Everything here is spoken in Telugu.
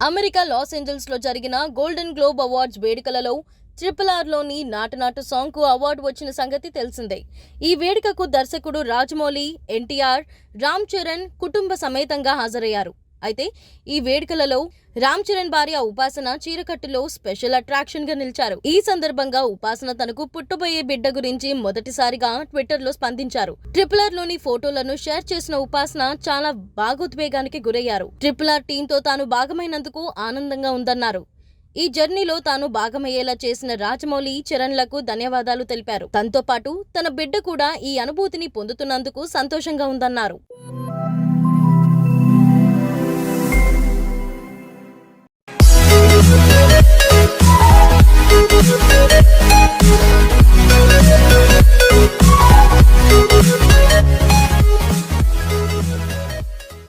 అమెరికా లాస్ ఏంజల్స్ లో జరిగిన గోల్డెన్ గ్లోబ్ అవార్డ్స్ వేడుకలలో RRR లోని నాటు నాటు సాంగ్ కు అవార్డు వచ్చిన సంగతి తెలిసిందే. ఈ వేడుకకు దర్శకుడు రాజమౌళి, ఎన్టీఆర్, రామ్ చరణ్ కుటుంబ సమేతంగా హాజరయ్యారు. అయితే ఈ వేడుకలలో రామ్ చరణ్ భార్య ఉపాసన చీరకట్టులో స్పెషల్ అట్రాక్షన్ గా నిలిచారు. ఈ సందర్భంగా ఉపాసన తనకు పుట్టబోయే బిడ్డ గురించి మొదటిసారిగా ట్విట్టర్ లో స్పందించారు. RRR లోని ఫోటోలను షేర్ చేసిన ఉపాసన చాలా భావోద్వేగానికి గురయ్యారు. RRR టీంతో తాను భాగమైనందుకు ఆనందంగా ఉందన్నారు. ఈ జర్నీలో తాను భాగమయ్యేలా చేసిన రాజమౌళి, చరణ్లకు ధన్యవాదాలు తెలిపారు. తనతో పాటు తన బిడ్డ కూడా ఈ అనుభూతిని పొందుతున్నందుకు సంతోషంగా ఉందన్నారు.